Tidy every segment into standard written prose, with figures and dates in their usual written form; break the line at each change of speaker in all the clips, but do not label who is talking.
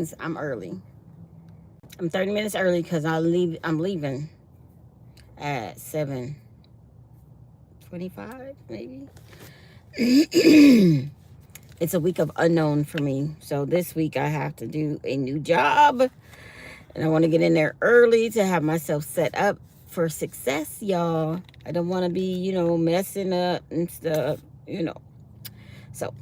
means I'm early. I'm 30 minutes early because I'm leaving at 7:25, maybe. It's a week of unknown for me. So this week I have to do a new job. And I want to get in there early to have myself set up for success, y'all. I don't want to be, messing up and stuff. So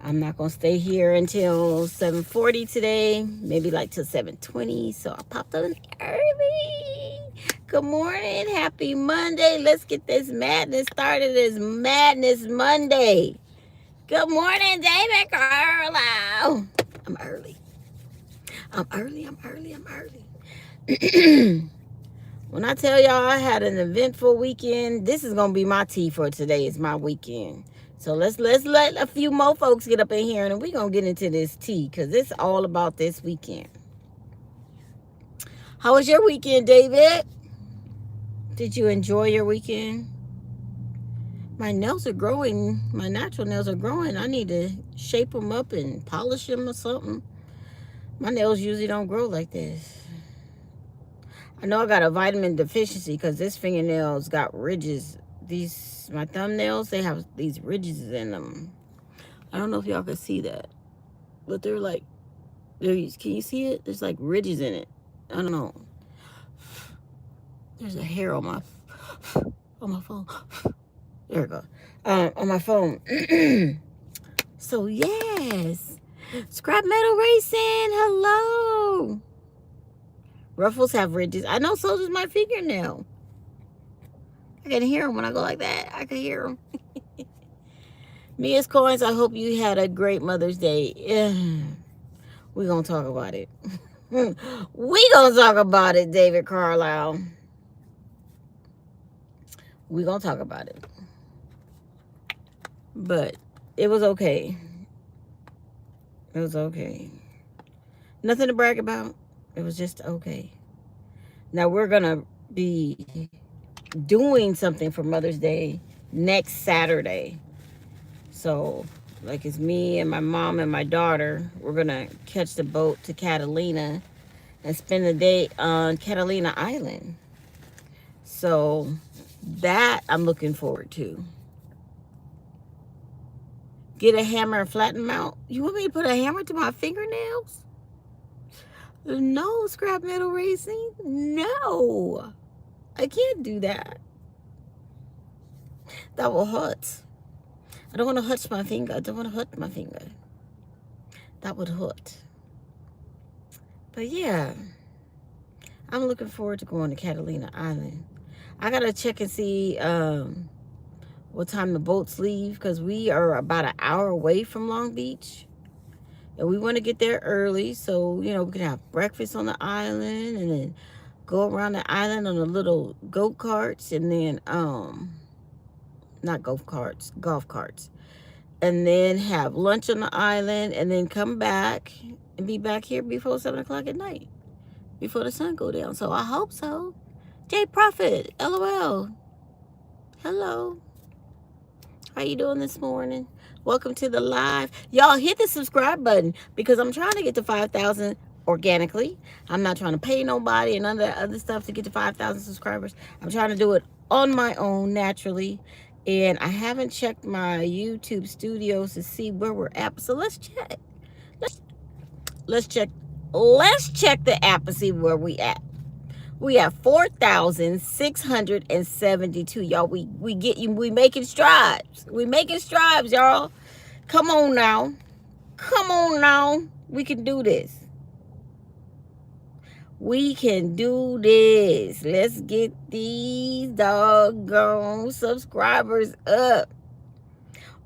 I'm not going to stay here until 7:40 today, maybe like till 7:20. So I popped on early. Good morning. Happy Monday. Let's get this madness started. It's Madness Monday. Good morning, David Carlo. I'm early. I'm early. When I tell y'all I had an eventful weekend, this is gonna be my tea for today. It's my weekend. So let's let a few more folks get up in here and we're gonna get into this tea because it's all about this weekend. How was your weekend, David? Did you enjoy your weekend? My nails are growing. My natural nails are growing. I need to shape them up and polish them or something. My nails usually don't grow like this. I know I got a vitamin deficiency because this fingernails got ridges. My thumbnails, they have these ridges in them. I don't know if y'all can see that, but they're like, can you see it? There's like ridges in it. I don't know. There's a hair on my phone. There we go. On my phone. So yes, Scrap Metal Racing. Hello. Ruffles have ridges. I know, so does my fingernail. I can hear them when I go like that. I can hear them. Meya's Coins, I hope you had a great Mother's Day. We're going to talk about it. We're going to talk about it, David Carlisle. We're going to talk about it. But it was okay. It was okay. Nothing to brag about. It was just okay. Now we're going to be doing something for Mother's Day next Saturday. So, like, it's me and my mom and my daughter. We're going to catch the boat to Catalina and spend the day on Catalina Island. So, that I'm looking forward to. Get a hammer and flatten them out. You want me to put a hammer to my fingernails? No, Scrap Metal Racing. No. I can't do that. That will hurt. I don't want to hurt my finger. I don't want to hurt my finger. That would hurt. But yeah, I'm looking forward to going to Catalina Island. I got to check and see what time the boats leave because we are about an hour away from Long Beach. And we want to get there early so, we can have breakfast on the island and then go around the island on the little go-karts and then, not go-karts, golf carts. And then have lunch on the island and then come back and be back here before 7 o'clock at night, before the sun go down. So I hope so. J Prophet, LOL. Hello. How you doing this morning? Welcome to the live. Y'all hit the subscribe button because I'm trying to get to 5,000 organically. I'm not trying to pay nobody and none of that other stuff to get to 5,000 subscribers. I'm trying to do it on my own naturally. And I haven't checked my YouTube studios to see where we're at. So let's check. Let's check the app and see where we at. We have 4,672. Y'all, we making strides. We making strides, y'all. Come on now. We can do this. We can do this. Let's get these doggone subscribers up.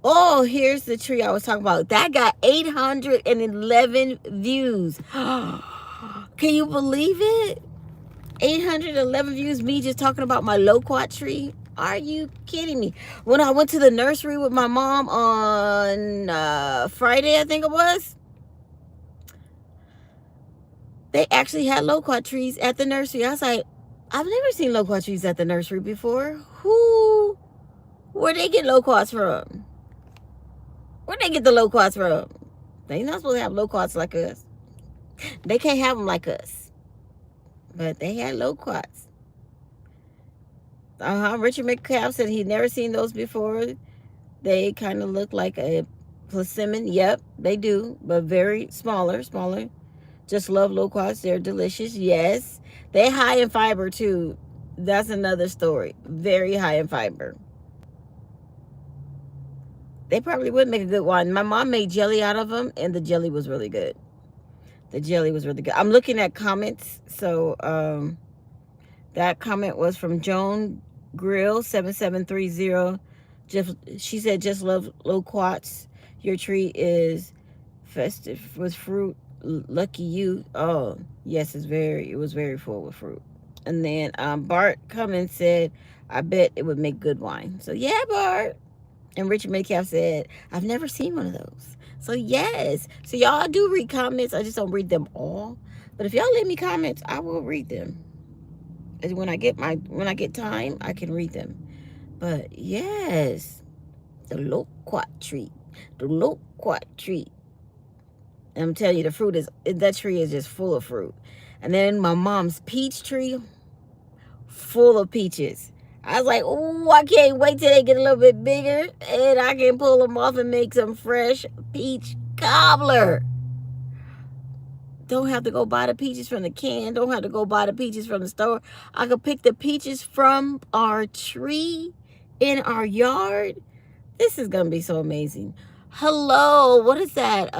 Oh, here's the tree I was talking about. That got 811 views. Can you believe it? 811 views, me just talking about my loquat tree. Are you kidding me? When I went to the nursery with my mom on Friday, I think it was, they actually had loquat trees at the nursery. I was like, I've never seen loquat trees at the nursery before. Where they get loquats from? Where they get the loquats from? They not supposed to have loquats like us. They can't have them like us, but they had loquats. Richard McCall said he'd never seen those before. They kind of look like a persimmon. Yep, they do, but very smaller. Just love loquats. They're delicious. Yes, they high in fiber too. That's another story. Very high in fiber. They probably would make a good wine. My mom made jelly out of them, and the jelly was really good. The jelly was really good. I'm looking at comments. So that comment was from Joan Grill 7730. Just, she said, just love loquats. Your tree is festive with fruit. Lucky you. Oh, yes, it was very full with fruit. And then Bart Cummins said, I bet it would make good wine. So yeah, Bart. And Richard Metcalf said, I've never seen one of those. So yes. So y'all do read comments. I just don't read them all. But if y'all leave me comments, I will read them. And when I get time, I can read them. But yes, the loquat tree. The loquat tree. And I'm telling you, that tree is just full of fruit. And then my mom's peach tree, full of peaches. I was like, oh, I can't wait till they get a little bit bigger and I can pull them off and make some fresh peach cobbler. Don't have to go buy the peaches from the can. Don't have to go buy the peaches from the store. I could pick the peaches from our tree in our yard. This is going to be so amazing. Hello, what is that?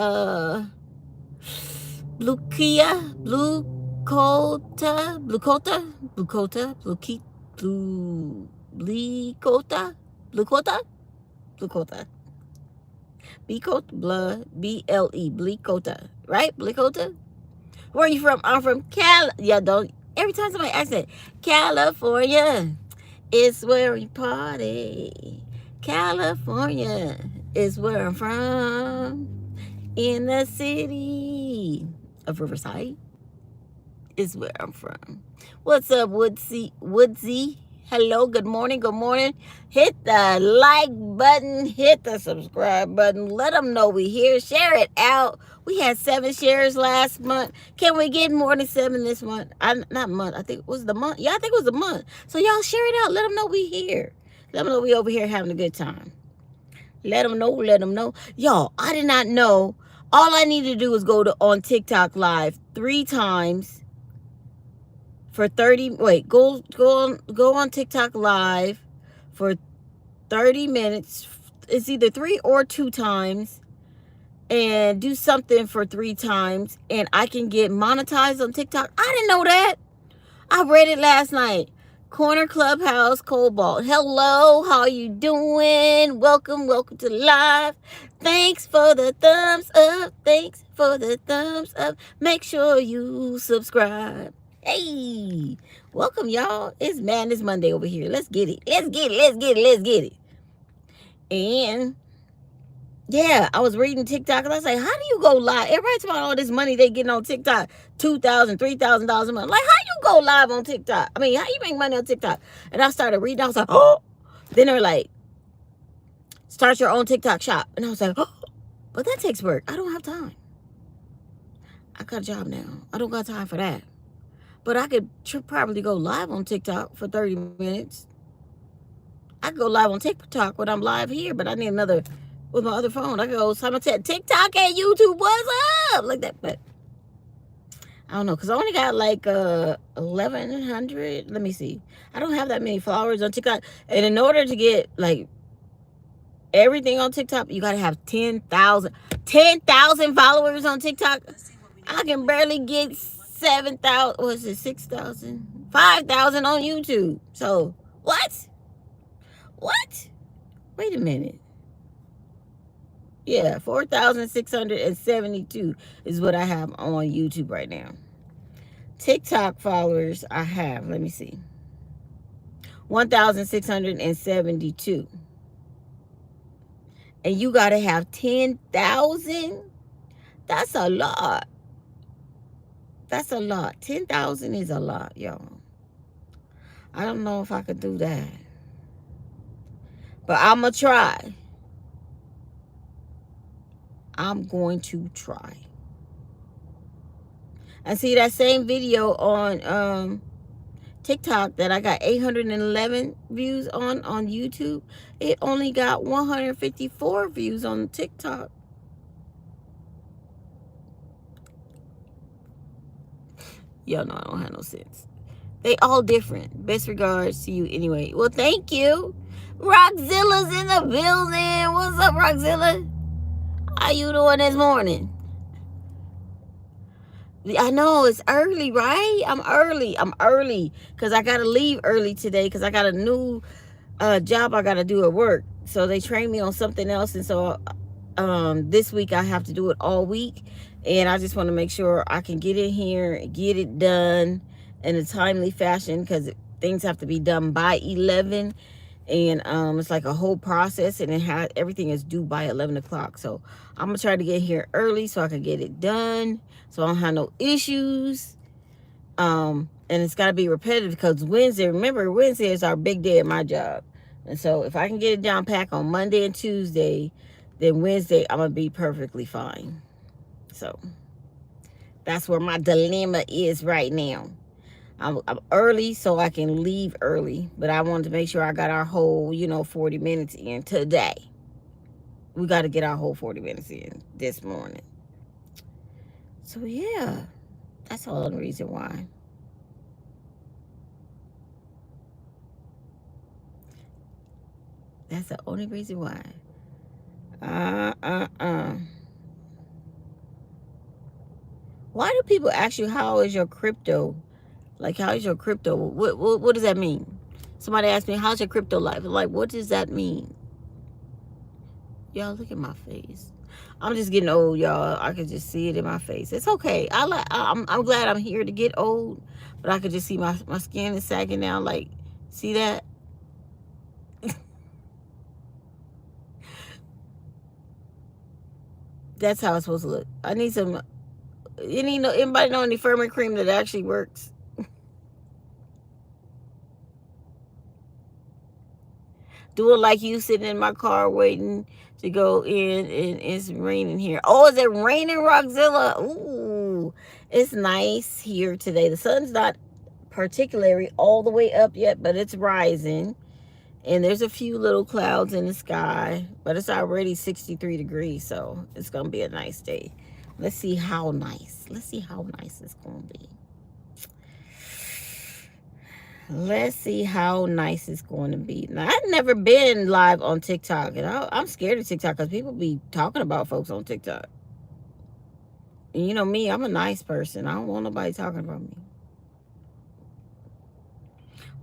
Bluecota, Bleakota, right? Bleakota. Where are you from? I'm from Cal. Yeah, don't. Every time somebody asks that, California is where we party. California is where I'm from. In the city of Riverside is where I'm from. What's up, Woodsy? Hello, good morning. Hit the like button, hit the subscribe button. Let them know we here. Share it out. We had 7 shares last month. Can we get more than 7 this month? Not month. I think it was the month. Yeah, I think it was the month. So y'all share it out. Let them know we here. Let them know we over here having a good time. Let them know. Y'all, I did not know. All I need to do is go on TikTok live 3 times for 30. Wait, go on TikTok live for 30 minutes. It's either 3 or 2 times, and do something for 3 times, and I can get monetized on TikTok. I didn't know that. I read it last night. Corner Clubhouse Cobalt. Hello, how you doing? Welcome to live. Thanks for the thumbs up. Make sure you subscribe. Hey, welcome y'all. It's Madness Monday over here. Let's get it. And yeah, I was reading TikTok and I was like, how do you go live? Everybody's about all this money they getting on TikTok, $2,000, $3,000 a month. Like, how you go live on TikTok? I mean, how you make money on TikTok? And I started reading. I was like, oh. Then they're like, start your own TikTok shop. And I was like, oh, but that takes work. I don't have time. I got a job now. I don't got time for that. But I could probably go live on TikTok for 30 minutes. I could go live on TikTok when I'm live here, but I need another... with my other phone, I go simultaneously TikTok and YouTube. What's up? Like that, but I don't know, because I only got like 1,100. Let me see. I don't have that many followers on TikTok, and in order to get like everything on TikTok, you gotta have 10,000 followers on TikTok. I can barely get 7,000. Was it 6,000? 5,000 on YouTube. So what? Wait a minute. Yeah, 4,672 is what I have on YouTube right now. TikTok followers I have, let me see, 1,672. And you got to have 10,000? That's a lot. 10,000 is a lot, y'all. I don't know if I could do that. But I'm going to try. I'm going to try. And see that same video on TikTok that I got 811 views on YouTube, it only got 154 views on TikTok. Y'all know I don't have no sense. They all different. Best regards to you anyway. Well, thank you. Rockzilla's in the building. What's up, Rockzilla? How you doing this morning? I know it's early, right? I'm early because I gotta leave early today because I got a new job I gotta do at work. So they trained me on something else, and so this week I have to do it all week, and I just want to make sure I can get in here and get it done in a timely fashion because things have to be done by 11, and it's like a whole process, and everything is due by 11 o'clock. So I'm gonna try to get here early so I can get it done, so I don't have no issues. And it's got to be repetitive because remember Wednesday is our big day at my job, and so if I can get it down pack on Monday and Tuesday, then Wednesday I'm gonna be perfectly fine. So that's where my dilemma is right now. I'm early so I can leave early, but I wanted to make sure I got our whole 40 minutes in today. We got to get our whole 40 minutes in this morning. So yeah, that's the only reason why. That's the only reason why. Why do people ask you how is your crypto? Like, how is your crypto? What does that mean? Somebody asked me, how's your crypto life? Like, what does that mean? Y'all, look at my face. I'm just getting old, y'all. I can just see it in my face. It's okay. I'm glad I'm here to get old, but I could just see my skin is sagging now. Like, see that? That's how it's supposed to look. I need some. Anybody know any firming cream that actually works? Do it like you sitting in my car waiting to go in, and it's raining here. Oh, is it raining, Rockzilla? Ooh, it's nice here today. The sun's not particularly all the way up yet, but it's rising. And there's a few little clouds in the sky, but it's already 63 degrees, so it's going to be a nice day. Let's see how nice. Let's see how nice it's going to be. Let's see how nice it's going to be. Now, I've never been live on TikTok, and I'm scared of TikTok because people be talking about folks on TikTok. And you know me, I'm a nice person. I don't want nobody talking about me.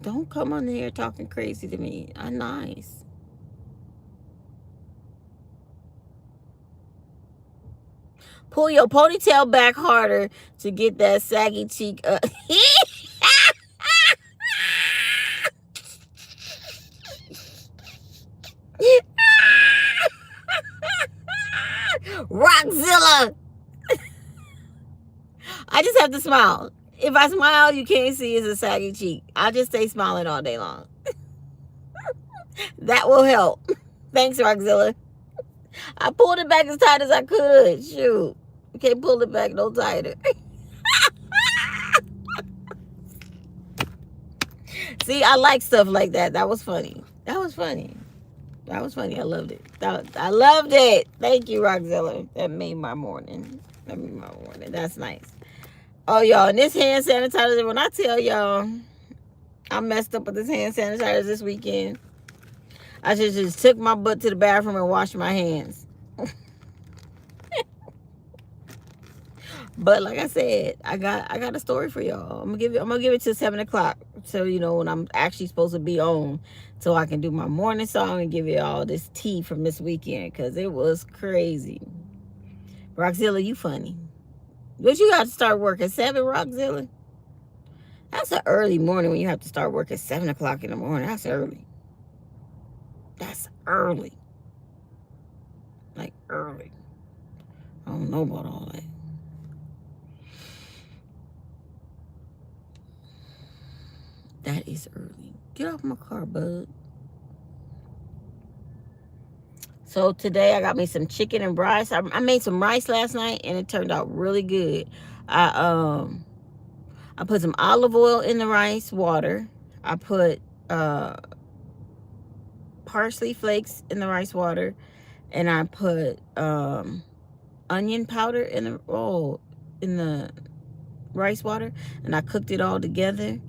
Don't come on here talking crazy to me. I'm nice. Pull your ponytail back harder to get that saggy cheek up. Rockzilla! I just have to smile. If I smile, you can't see it's a saggy cheek. I'll just stay smiling all day long. That will help. Thanks, Rockzilla. I pulled it back as tight as I could. Shoot. You can't pull it back no tighter. See, I like stuff like that. That was funny. That was funny. That was funny. I loved it. I loved it. Thank you, Rockzilla. That made my morning. That made my morning. That's nice. Oh, y'all, and this hand sanitizer, when I tell y'all I messed up with this hand sanitizer this weekend, I just took my butt to the bathroom and washed my hands. But like I said, I got a story for y'all. I'm gonna give it to 7 o'clock. So when I'm actually supposed to be on, so I can do my morning song and give you all this tea from this weekend, because it was crazy. Rockzilla, you funny. But you got to start work at 7, Rockzilla? That's an early morning when you have to start work at 7 o'clock in the morning. That's early. That's early. Like early. I don't know about all that. That is early. Get off my car, bud. So So today I got me some chicken and rice. I made some rice last night and it turned out really good. I put some olive oil in the rice water. I put parsley flakes in the rice water, and I put onion powder in the rice water, and I cooked it all together.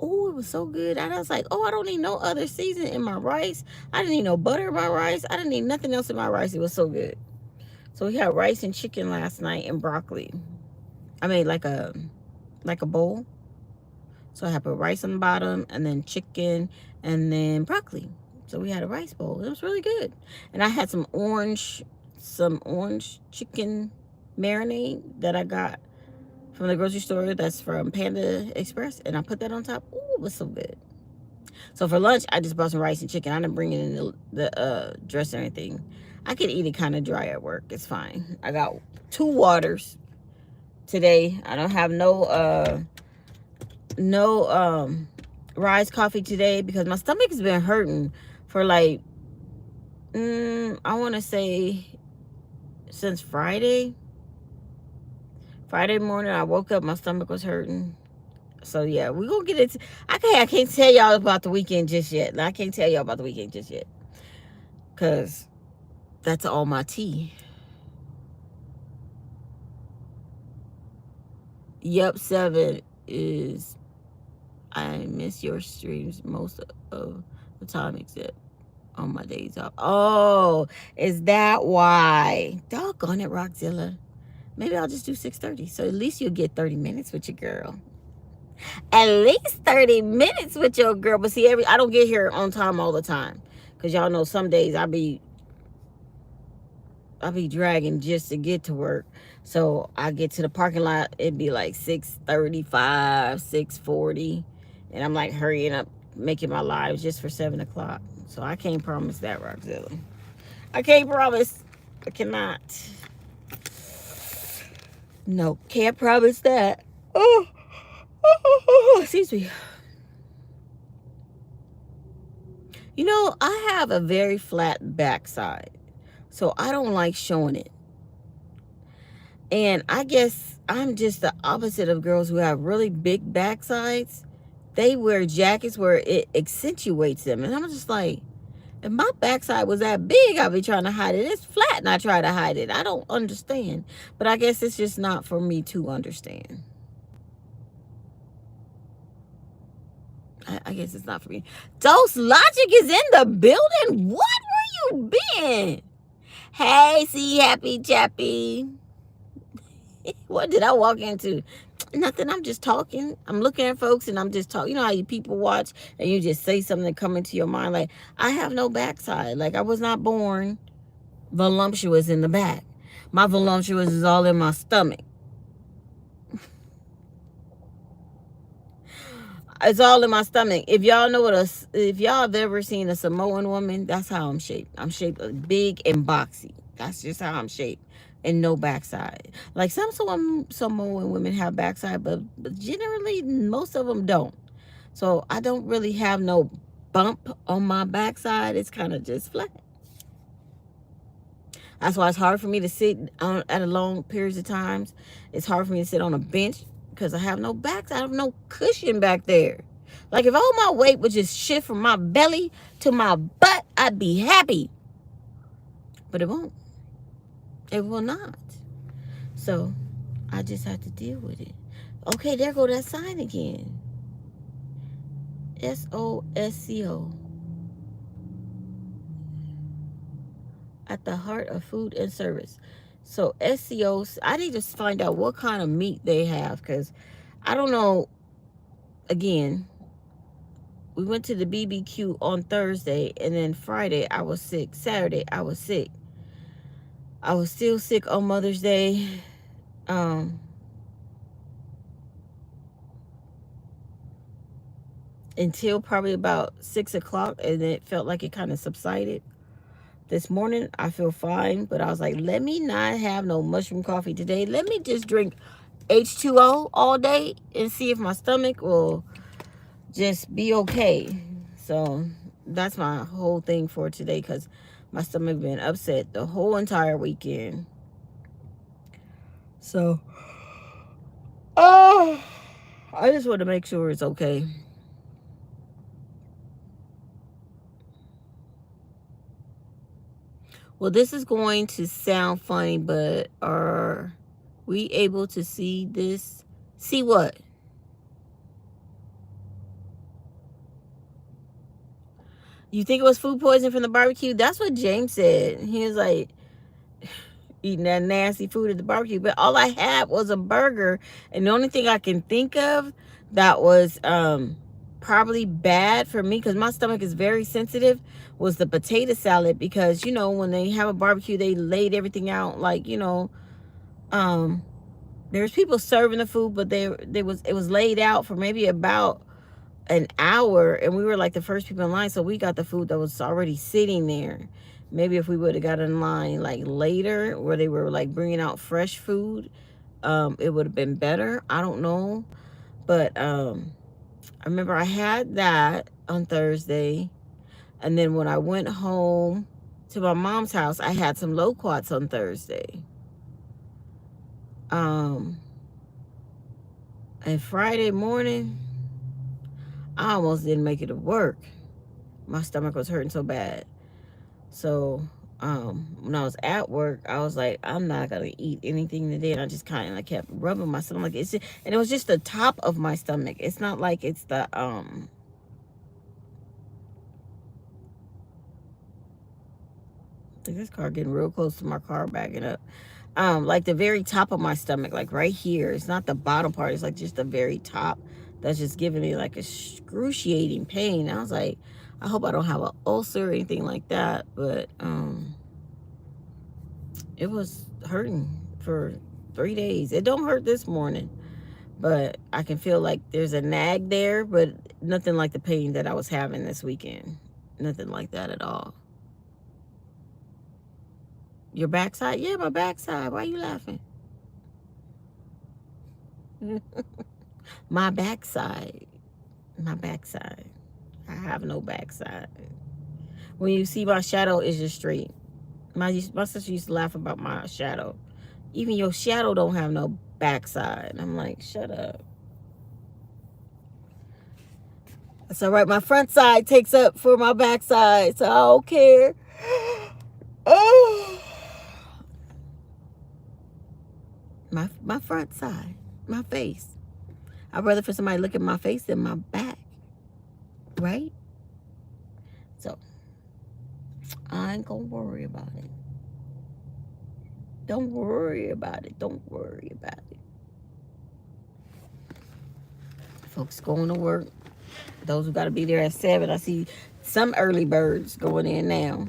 Oh, it was so good. And I was like, oh, I don't need no other seasoning in my rice. I didn't need no butter in my rice. I didn't need nothing else in my rice. It was so good. So we had rice and chicken last night and broccoli. I made like a bowl. So I had put rice on the bottom and then chicken and then broccoli. So we had a rice bowl. It was really good. And I had some orange chicken marinade that I got from the grocery store. That's from Panda Express. And I put that on top. Ooh, it was so good. So for lunch, I just bought some rice and chicken. I didn't bring it in the dress or anything. I could eat it kind of dry at work. It's fine. I got 2 waters today. I don't have no rise coffee today because my stomach has been hurting for like I want to say since Friday morning. I woke up, my stomach was hurting. So yeah, we're gonna get it. I can't tell y'all about the weekend just yet. I can't tell y'all about the weekend just yet because that's all my tea. Yup 7 is I miss your streams most of the time except on my days off. Oh, is that why? Doggone it, Rockzilla. Maybe I'll just do 6:30. So at least you'll get 30 minutes with your girl. At least 30 minutes with your girl. But see, I don't get here on time all the time. Because y'all know some days I be dragging just to get to work. So I get to the parking lot, it'd be like 6:35, 6:40. And I'm like hurrying up, making my lives just for 7 o'clock. So I can't promise that, Rockzilla. I can't promise. I cannot. No, can't promise that. Oh, excuse me. You know, I have a very flat backside. So I don't like showing it. And I guess I'm just the opposite of girls who have really big backsides. They wear jackets where it accentuates them. And I'm just like, if my backside was that big, I'd be trying to hide it. It's flat and I try to hide it. I don't understand. But I guess it's just not for me to understand. I guess it's not for me. Dose Logic is in the building. What? Where you been? Hey, see, happy chappy. What did I walk into? Nothing. I'm just talking. I'm looking at folks and I'm just talking. You know how you people watch and you just say something that come into your mind. Like, I have no backside. Like, I was not born voluptuous in the back. My voluptuous is all in my stomach. It's all in my stomach. If y'all know if y'all have ever seen a Samoan woman, that's how I'm shaped. I'm shaped big and boxy. That's just how I'm shaped. And no backside. Like some Samoan women have backside, but generally most of them don't. So I don't really have no bump on my backside. It's kind of just flat. That's why it's hard for me to sit at a long periods of times. It's hard for me to sit on a bench because I have no backside. I have no cushion back there. Like if all my weight would just shift from my belly to my butt, I'd be happy. But it won't. It will not. So I just have to deal with it. Okay, there go that sign again. SOSCO. At the heart of food and service. So SCO, I need to find out what kind of meat they have because I don't know. Again, we went to the BBQ on Thursday and then Friday I was sick. Saturday I was sick. I was still sick on Mother's Day. Until probably about 6 o'clock, and it felt like it kind of subsided. This morning, I feel fine, but I was like, let me not have no mushroom coffee today. Let me just drink H2O all day and see if my stomach will just be okay. So that's my whole thing for today because My stomach been upset the whole entire weekend. So, oh, I just want to make sure it's okay. Well, this is going to sound funny, but are we able to see this? See what? You think it was food poisoning from the barbecue? That's what James said. He was like, eating that nasty food at the barbecue. But all I had was a burger. And the only thing I can think of that was probably bad for me, because my stomach is very sensitive, was the potato salad. Because, you know, when they have a barbecue, they laid everything out like, you know, there was people serving the food, but it was laid out for maybe about an hour, and we were like the first people in line, so we got the food that was already sitting there. Maybe if we would have got in line like later, where they were like bringing out fresh food, it would have been better. I don't know, but I remember I had that on Thursday, and then when I went home to my mom's house, I had some loquats on Thursday. And Friday morning, I almost didn't make it to work. My stomach was hurting so bad. So when I was at work, I was like, I'm not gonna eat anything today. And I just kind of like kept rubbing my stomach. It's just, and it was just the top of my stomach. It's not like it's the I think this car getting real close to my car backing up. Like the very top of my stomach, like right here. It's not the bottom part. It's like just the very top. That's just giving me like excruciating pain. I was like, I hope I don't have an ulcer or anything like that. But it was hurting for 3 days. It don't hurt this morning, but I can feel like there's a nag there, but nothing like the pain that I was having this weekend. Nothing like that at all. Your backside? Yeah, my backside. Why are you laughing? My backside. My backside. I have no backside. When you see my shadow, it's just straight. My sister used to laugh about my shadow. Even your shadow don't have no backside. I'm like, shut up. That's all right. My front side takes up for my backside, so I don't care. Oh. My front side, my face. I'd rather for somebody to look at my face than my back, right? So I ain't gonna worry about it. Don't worry about it. Don't worry about it. Folks going to work. Those who got to be there at 7. I see some early birds going in now,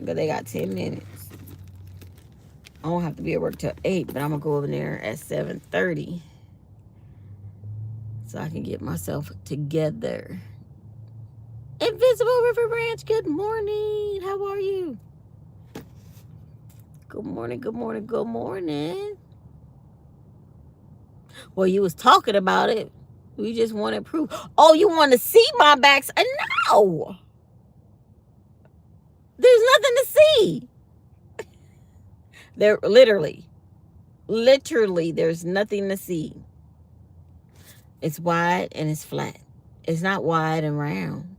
but they got 10 minutes. I don't have to be at work till 8, but I'm gonna go over there at 7:30 so I can get myself together. Invisible River Branch, good morning. How are you? Good morning, good morning, good morning. Well, you was talking about it. We just wanted proof. Oh, you want to see my backs? No. There's nothing to see. There literally, there's nothing to see. It's wide and it's flat. It's not wide and round.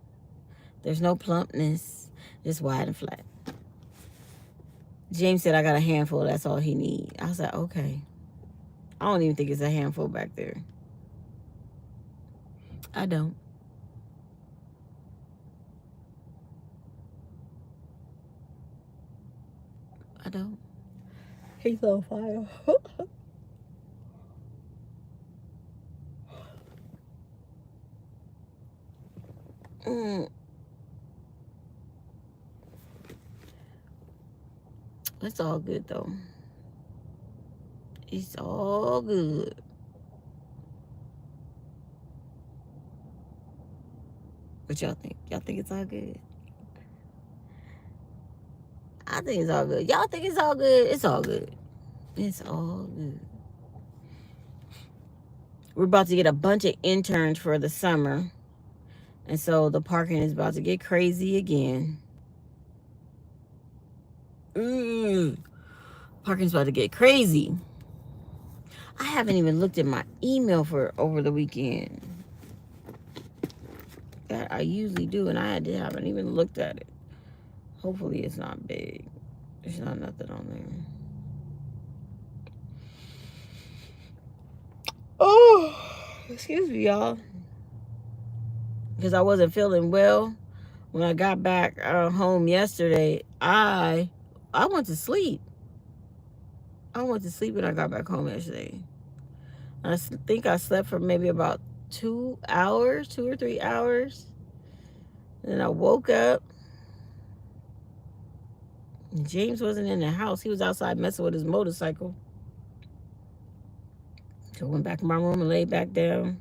There's no plumpness. It's wide and flat. James said I got a handful. That's all he needs. I was like, okay. I don't even think it's a handful back there. I don't. I don't. He's on fire. It's all good though. It's all good. What y'all think? Y'all think it's all good? I think it's all good. Y'all think it's all good? It's all good. It's all good. We're about to get a bunch of interns for the summer. And so the parking is about to get crazy again. Parking's about to get crazy. I haven't even looked at my email for over the weekend. That I usually do, and haven't even looked at it. Hopefully it's not big. There's not nothing on there. Oh, excuse me, y'all. Because I wasn't feeling well when I got back home yesterday. I went to sleep. I went to sleep when I got back home yesterday. I think I slept for maybe about 2 hours, 2 or 3 hours. And then I woke up. James wasn't in the house. He was outside messing with his motorcycle. So I went back in my room and laid back down.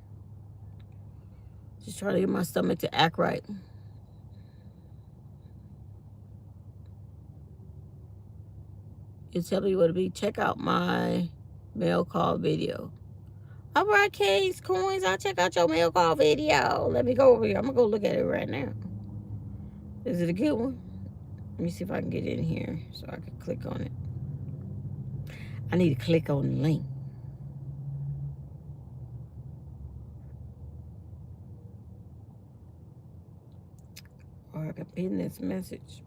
Just trying to get my stomach to act right. You tell me what to be. Check out my mail call video. All right, K's Coins. I'll check out your mail call video. Let me go over here. I'm going to go look at it right now. Is it a good one? Let me see if I can get in here so I can click on it. I need to click on the link. Or I can pin this message.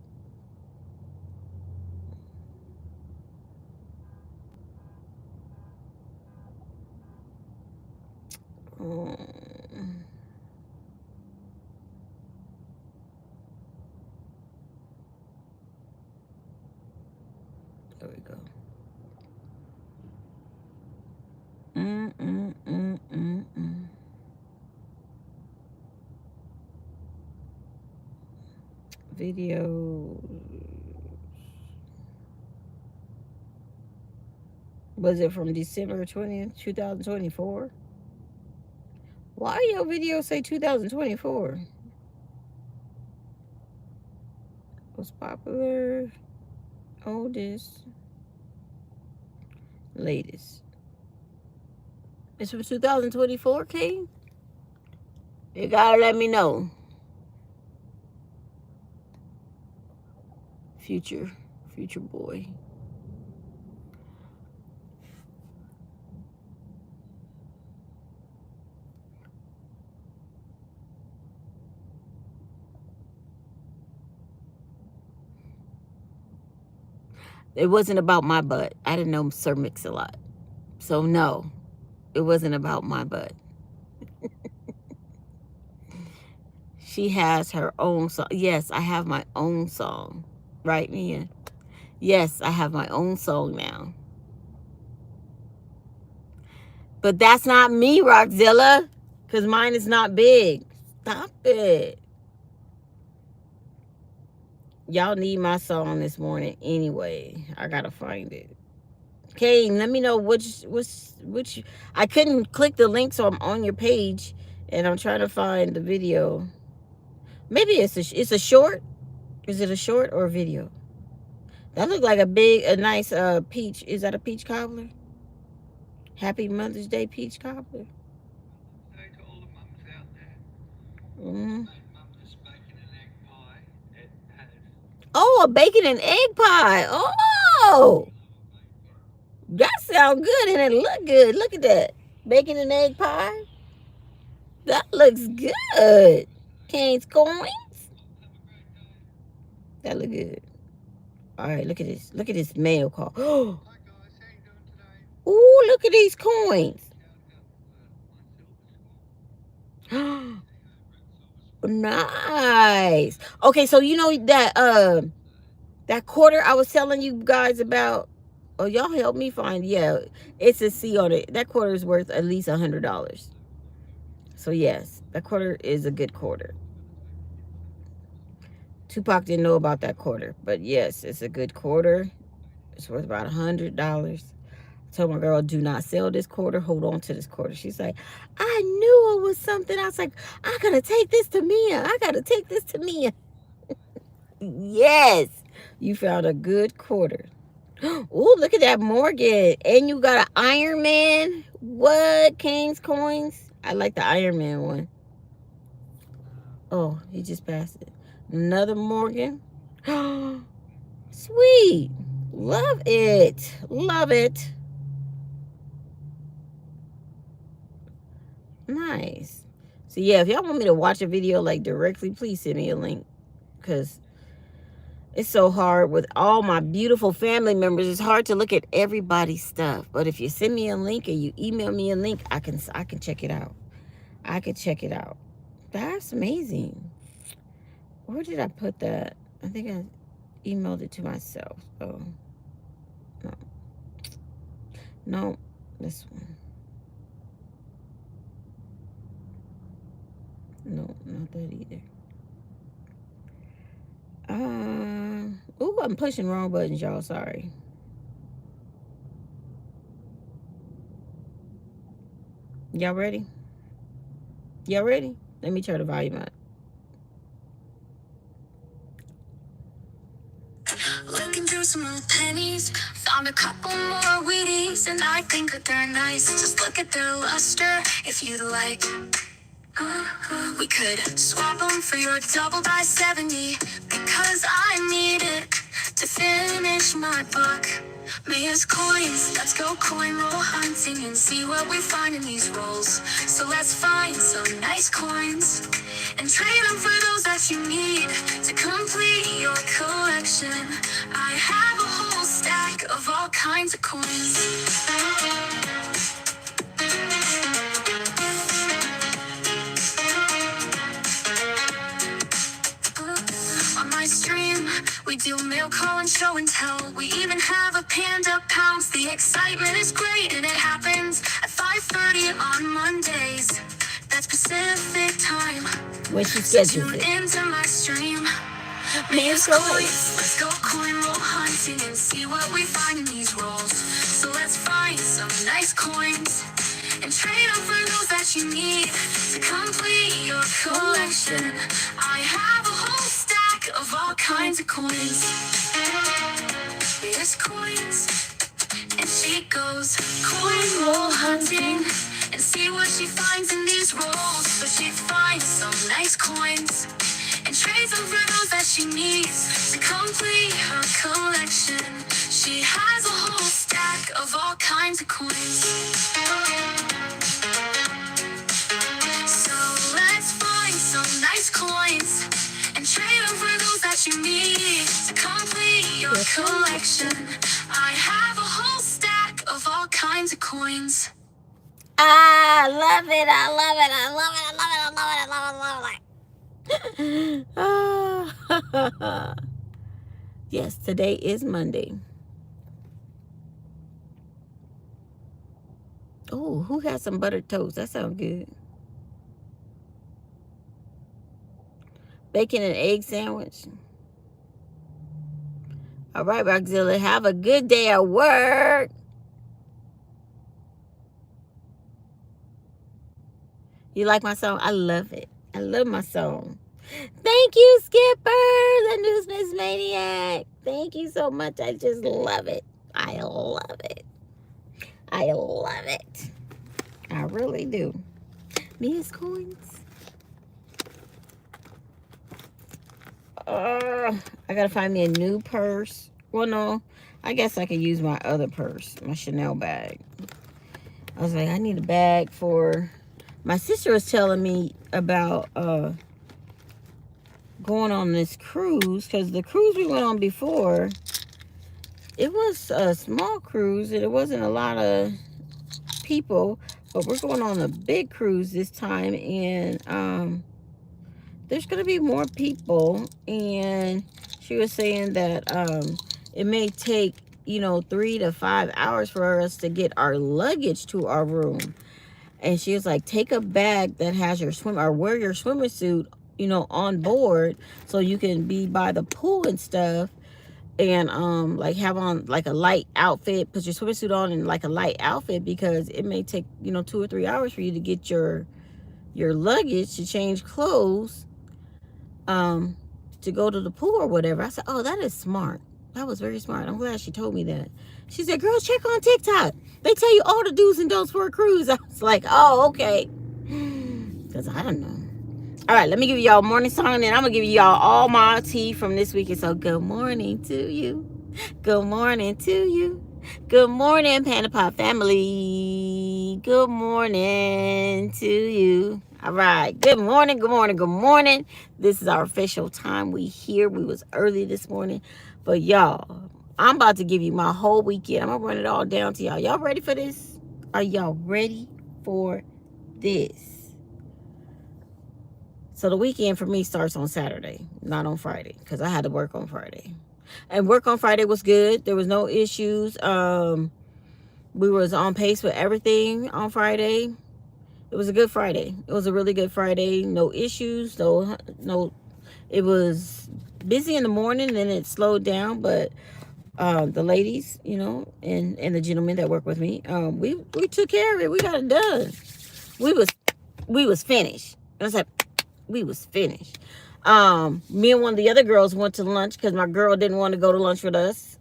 There we go. Video. Was it from December 20th, 2024? Why your video say 2024? Most popular, oldest, latest. It's from 2024, King? You gotta let me know. Future boy. It wasn't about my butt. I didn't know Sir Mix-a-Lot. So no, it wasn't about my butt. She has her own song. Yes, I have my own song. Right, Meya? Yes, I have my own song now. But that's not me, Rockzilla. Because mine is not big. Stop it. Y'all need my song this morning anyway. I gotta find it. Kane, let me know which. I couldn't click the link, so I'm on your page, and I'm trying to find the video. Maybe it's a short. Is it a short or a video? That looked like a nice peach. Is that a peach cobbler? Happy Mother's Day, peach cobbler.
To all the mums out there.
Mm-hmm.
Mum's bacon and egg pie. It has.
Oh, a bacon and egg pie. Oh, that sounds good and it look good. Look at that. Bacon and egg pie. That looks good. Kane's Coins. That look good. All right, look at this. Look at this mail call. Oh,
Hi guys, how you doing today?
ooh, look at these coins. Nice. Okay, so you know that quarter I was telling you guys about. Oh, y'all help me find. Yeah, it's a C on it. That quarter is worth at least $100. So yes, that quarter is a good quarter. Tupac didn't know about that quarter, but yes, it's a good quarter. It's worth about $100. I told my girl, do not sell this quarter. Hold on to this quarter. She's like, I knew it was something. I was like, I gotta take this to Meya. I gotta take this to Meya. Yes, you found a good quarter. Oh, look at that Morgan. And you got an Iron Man. What? King's Coins? I like the Iron Man one. Oh, he just passed it. Another Morgan. Sweet. Love it. Love it. Nice. So yeah, if y'all want me to watch a video like directly, please send me a link. Because it's so hard with all my beautiful family members. It's hard to look at everybody's stuff. But if you send me a link or you email me a link, I can check it out. I can check it out. That's amazing. Where did I put that? I think I emailed it to myself. Oh, no. No, this one. No, not that either. Oh, I'm pushing wrong buttons, y'all. Sorry. Y'all ready? Y'all ready? Let me turn the volume up. Looking through some old pennies, found a couple more Wheaties, and I think that they're nice. Just look at their luster, if you'd like. We could swap them for your double by 70, because I need it to finish my book. Meya's coins, let's go coin roll hunting and see what we find in these rolls. So let's find some nice coins and trade them for those that you need to complete your collection. I have a whole stack of all kinds of coins. On my stream, we do mail call and show and tell. We even have a Panda Pounce. The excitement is great and it happens at 5:30 on Mondays. That's Pacific time. When she schedules it. Into my stream. Meya's coins. Let's go coin roll hunting and see what we find in these rolls. So let's find some nice coins and trade them for those that you need to complete your collection. I have a whole stack of all kinds of coins. Here's coins, and she goes coin roll hunting and see what she finds in these rolls. So she finds some nice coins and trades them for those that she needs to complete her collection. She has a whole stack of all kinds of coins. So let's find some nice coins and trade them for those that you need to complete your collection. I have a whole stack of all kinds of coins. I love it. I love it. I love it. I love it. I love it. I love it. I love it. Yes, today is Monday. Oh, who has some buttered toast? That sounds good. Bacon and egg sandwich. All right, Roxzilla, have a good day at work. You like my song? I love it. I love my song. Thank you, Skipper, the Newsness Maniac. Thank you so much. I just love it. I love it. I love it. I really do. Meya's coins. I gotta find me a new purse. Well, no, I guess I could use my other purse, my Chanel bag. I was like, I need a bag for... My sister was telling me about going on this cruise, because the cruise we went on before, it was a small cruise and it wasn't a lot of people, but we're going on a big cruise this time, and there's gonna be more people. And she was saying that it may take 3 to 5 hours for us to get our luggage to our room. And she was like, take a bag that has your or wear your swimmer suit on board, so you can be by the pool and stuff, and like have on like a light outfit, put your swimsuit on and like a light outfit, because it may take 2 or 3 hours for you to get your luggage to change clothes to go to the pool or whatever. I said, oh, that is smart. That was very smart. I'm glad she told me that. She said, girl, check on TikTok. They tell you all the do's and don'ts for a cruise. I was like, oh, okay. Because I don't know. All right, let me give y'all a morning song, and then I'm going to give y'all all my tea from this week. And so good morning to you. Good morning to you. Good morning, Panda Pop family. Good morning to you. All right. Good morning. Good morning. Good morning. This is our official time. We here. We was early this morning, but y'all, I'm about to give you my whole weekend. I'm gonna run it all down to y'all. Y'all ready for this? Are y'all ready for this? So the weekend for me starts on Saturday, not on Friday, because I had to work on Friday. And work on Friday was good. There was no issues. We was on pace with everything on Friday. It was a good Friday. It was a really good Friday. No issues. No. It was busy in the morning, then it slowed down. But the ladies, and the gentlemen that work with me, we took care of it. We got it done. We was we was finished. I said we was finished. Me and one of the other girls went to lunch because my girl didn't want to go to lunch with us.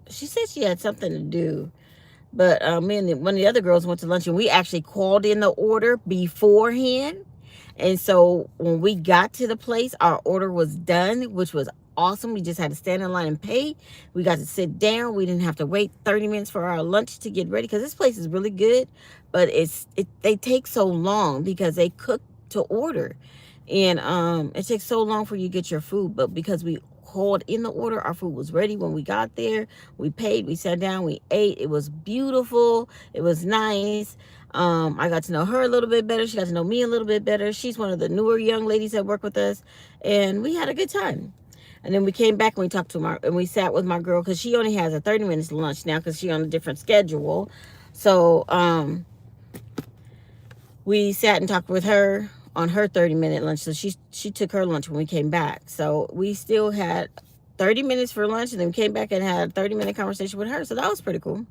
She said she had something to do. But me and one of the other girls went to lunch, and we actually called in the order beforehand. And so when we got to the place, our order was done, which was awesome. We just had to stand in line and pay. We got to sit down. We didn't have to wait 30 minutes for our lunch to get ready, because this place is really good, but they take so long because they cook to order. And it takes so long for you to get your food. But because we called in the order, our food was ready when we got there. We paid, we sat down, we ate. It was beautiful. It was nice. I got to know her a little bit better. She got to know me a little bit better. She's one of the newer young ladies that work with us, and we had a good time. And then we came back and we talked to and we sat with my girl, because she only has a 30 minutes lunch now because she's on a different schedule. So we sat and talked with her on her 30-minute lunch. So she took her lunch when we came back. So we still had 30 minutes for lunch, and then we came back and had a 30-minute conversation with her. So that was pretty cool.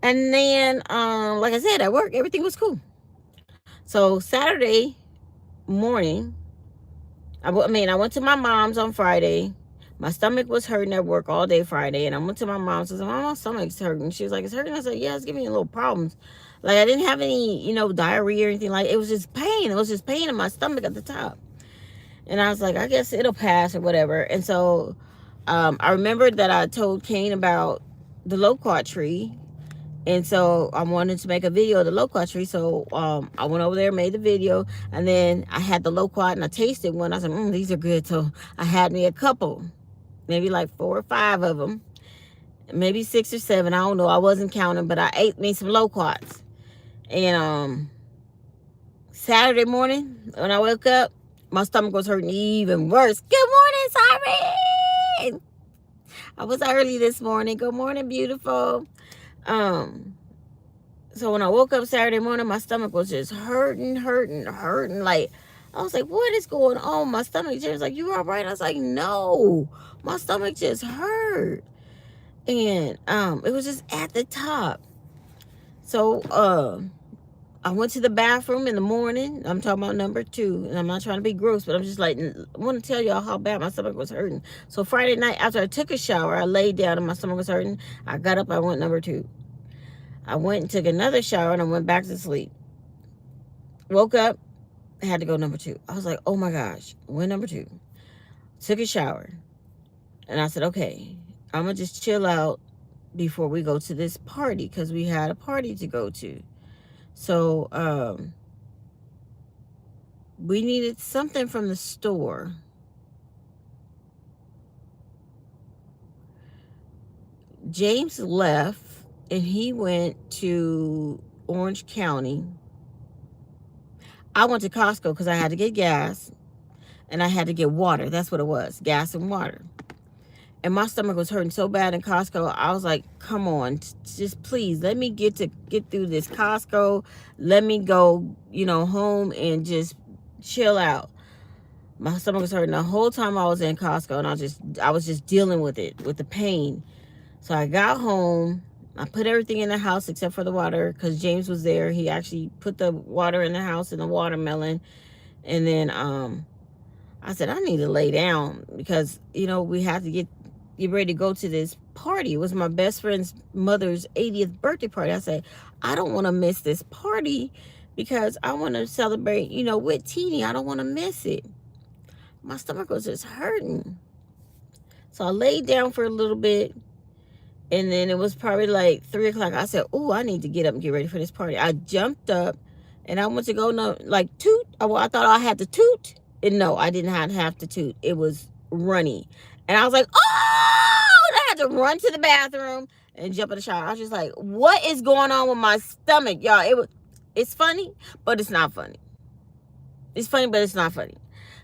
And then, like I said, at work, everything was cool. So Saturday morning, I went to my mom's on Friday. My stomach was hurting at work all day Friday, and I went to my mom's and said, "Mom, my stomach's hurting." She was like, "It's hurting?" I said, "Yeah, it's giving me a little problems." Like, I didn't have any, diarrhea or anything. Like, it was just pain. It was just pain in my stomach at the top. And I was like, I guess it'll pass or whatever. And so I remembered that I told Kane about the loquat tree. And so I wanted to make a video of the loquat tree. So I went over there, made the video. And then I had the loquat and I tasted one. I said, these are good. So I had me a couple, maybe like 4 or 5 of them. Maybe 6 or 7. I don't know. I wasn't counting. But I ate me some loquats. And Saturday morning, when I woke up, my stomach was hurting even worse. Good morning, Siren! I was early this morning. Good morning, beautiful. So when I woke up Saturday morning, my stomach was just hurting. Like, I was like, what is going on? My stomach just was like, you all right? I was like, no, my stomach just hurt. And it was just at the top. So I went to the bathroom in the morning. I'm talking about number 2. And I'm not trying to be gross, but I'm just like, I want to tell y'all how bad my stomach was hurting. So Friday night, after I took a shower, I laid down and my stomach was hurting. I got up, I went number 2. I went and took another shower and I went back to sleep. Woke up, I had to go number 2. I was like, oh my gosh, went number 2. Took a shower. And I said, okay, I'm going to just chill out before we go to this party, because we had a party to go to. So we needed something from the store. James left and he went to Orange County. I went to Costco because I had to get gas and I had to get water. That's what it was, gas and water. And my stomach was hurting so bad in Costco. I was like, come on, just please let me get through this Costco. Let me go, home and just chill out. My stomach was hurting the whole time I was in Costco, and I was just dealing with it, with the pain. So I got home. I put everything in the house except for the water, because James was there. He actually put the water in the house and the watermelon. And then I said, I need to lay down because, we have to get ready to go to this party. It was my best friend's mother's 80th birthday party. I said, I don't want to miss this party because I want to celebrate, with Teeny. I don't want to miss it. My stomach was just hurting. So I laid down for a little bit, and then it was probably like 3 o'clock. I said, "Oh, I need to get up and get ready for this party." I jumped up, and I went to go no like toot. I thought I had to toot, and no, I didn't have to toot. It was runny, and I was like, "Oh!" And I had to run to the bathroom and jump in the shower. I was just like, "What is going on with my stomach, y'all?" It's funny, but it's not funny. It's funny, but it's not funny.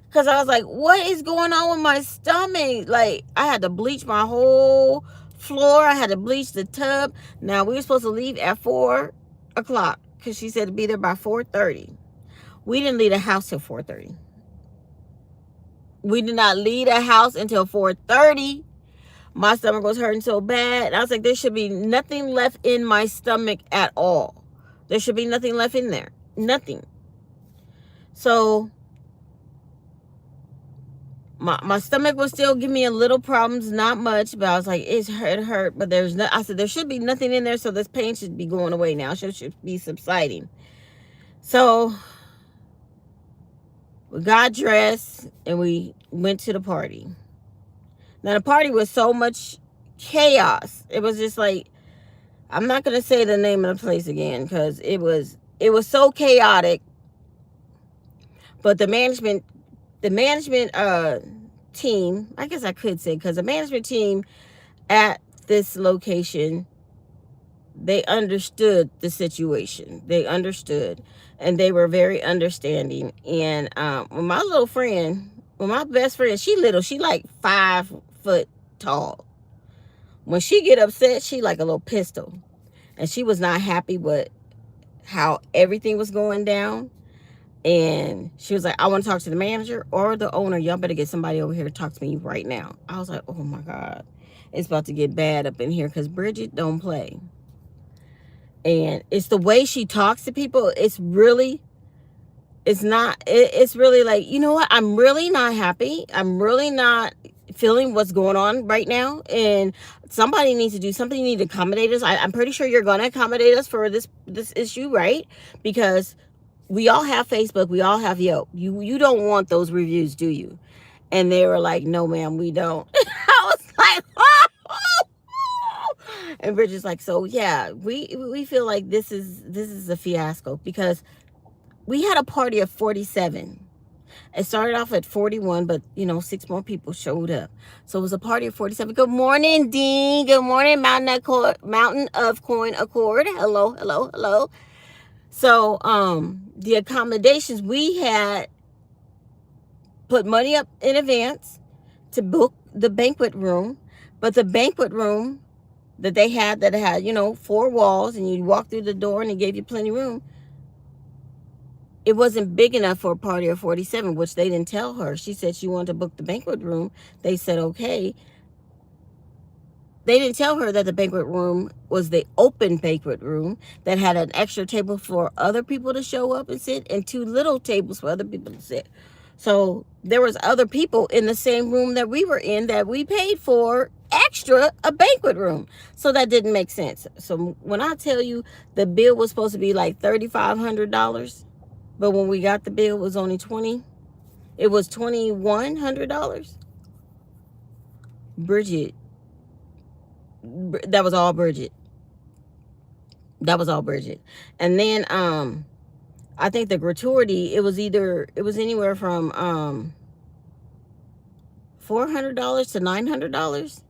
Because I was like, what is going on with my stomach? Like, I had to bleach my whole floor. I had to bleach the tub. Now, we were supposed to leave at 4 o'clock because she said to be there by 4:30. We didn't leave the house till 4:30. We did not leave the house until 4:30. My stomach was hurting so bad. I was like, there should be nothing left in my stomach at all. There should be nothing left in there. Nothing. So my stomach was still giving me a little problems, not much, but I was like, it hurt, but there's no, I said, there should be nothing in there, so this pain should be going away now. It should be subsiding. So we got dressed and we went to the party. Now the party was so much chaos. It was just like, I'm not going to say the name of the place again because it was so chaotic. But the management team, I guess I could say, because the management team at this location, they understood the situation. They understood, and they were very understanding. And when my little friend, when my best friend, she little, she like 5 foot tall. When she get upset, she like a little pistol. And she was not happy with how everything was going down. And she was like, I want to talk to the manager or the owner. Y'all better get somebody over here to talk to me right now. I was like, oh my God. It's about to get bad up in here because Bridget don't play. And it's the way she talks to people. It's really like, you know what? I'm really not happy. I'm really not feeling what's going on right now. And somebody needs to do something. You need to accommodate us. I'm pretty sure you're going to accommodate us for this issue, right? Because we all have Facebook. We all have Yelp. You don't want those reviews, do you? And they were like, no, ma'am, we don't. I was like, and Bridget's like, so yeah, we feel like this is a fiasco because we had a party of 47. It started off at 41, but 6 more people showed up. So it was a party of 47. Good morning, Dean. Good morning, Mountain of Coin Accord. Hello, hello, hello. So the accommodations, we had put money up in advance to book the banquet room, but the banquet room that had 4 walls, and you walk through the door and it gave you plenty of room. It wasn't big enough for a party of 47, which they didn't tell her. She said she wanted to book the banquet room. They said okay. They didn't tell her that the banquet room was the open banquet room that had an extra table for other people to show up and sit and 2 little tables for other people to sit. So there was other people in the same room that we were in that we paid for extra a banquet room. So that didn't make sense. So when I tell you the bill was supposed to be like $3,500, but when we got the bill, it was only it was $2,100. Bridget, that was all Bridget. That was all Bridget. And then I think the gratuity, it was anywhere from $400 to $900.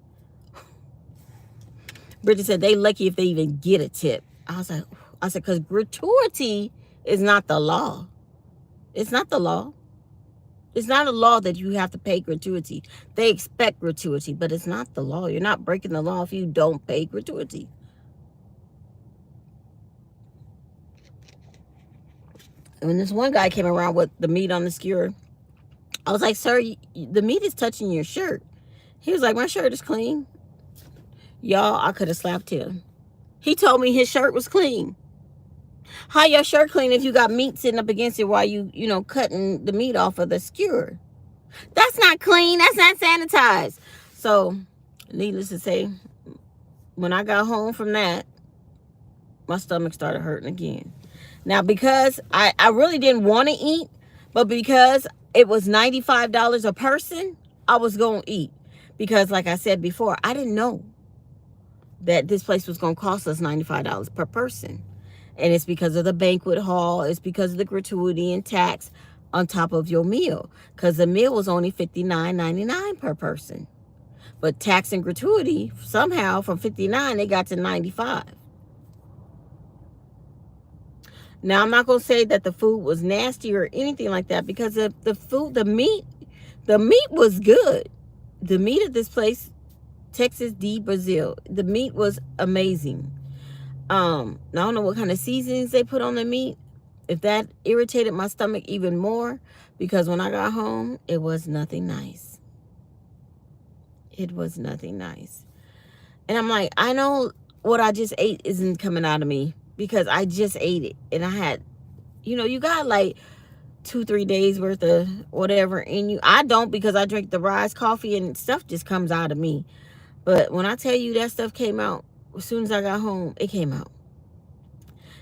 Bridget said they lucky if they even get a tip. I said, because gratuity is not the law. It's not the law. It's not a law that you have to pay gratuity. They expect gratuity, but it's not the law. You're not breaking the law if you don't pay gratuity. And when this one guy came around with the meat on the skewer, I was like, sir, the meat is touching your shirt. He was like, my shirt is clean. Y'all, I could have slapped him. He told me his shirt was clean. How your shirt clean if you got meat sitting up against it while you cutting the meat off of the skewer? That's not clean. That's not sanitized. So, needless to say, when I got home from that, my stomach started hurting again. Now, because I really didn't want to eat, but because it was $95 a person, I was going to eat. Because like I said before, I didn't know that this place was going to cost us $95 per person. And it's because of the banquet hall. It's because of the gratuity and tax on top of your meal. Because the meal was only $59.99 per person. But tax and gratuity, somehow from 59 they got to 95. Now, I'm not going to say that the food was nasty or anything like that, because the food, the meat was good. The meat at this place, Texas de Brazil, the meat was amazing. I don't know what kind of seasonings they put on the meat. If that irritated my stomach even more, because when I got home, it was nothing nice. It was nothing nice. And I'm like, I know what I just ate isn't coming out of me, because I just ate it. And I had, you got like 2-3 days worth of whatever in you. I don't, because I drink the rise coffee and stuff just comes out of me. But when I tell you that stuff came out, as soon as I got home, it came out.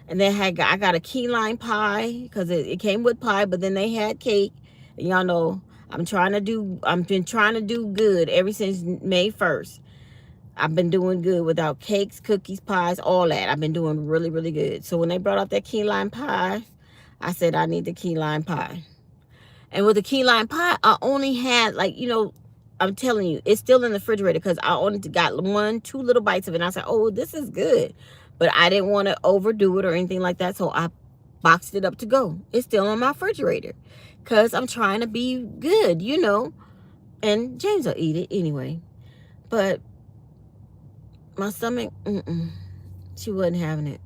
And then I got a key lime pie, because it came with pie, but then they had cake. And y'all know I've been trying to do good ever since May 1st. I've been doing good without cakes, cookies, pies, all that. I've been doing really, really good. So when they brought out that key lime pie, I said I need the key lime pie. And with the key lime pie, I only had I'm telling you, it's still in the refrigerator, because I only got 1-2 little bites of it. And I said, oh, this is good. But I didn't want to overdo it or anything like that. So I boxed it up to go. It's still in my refrigerator, because I'm trying to be good, And James will eat it anyway. But my stomach, she wasn't having it.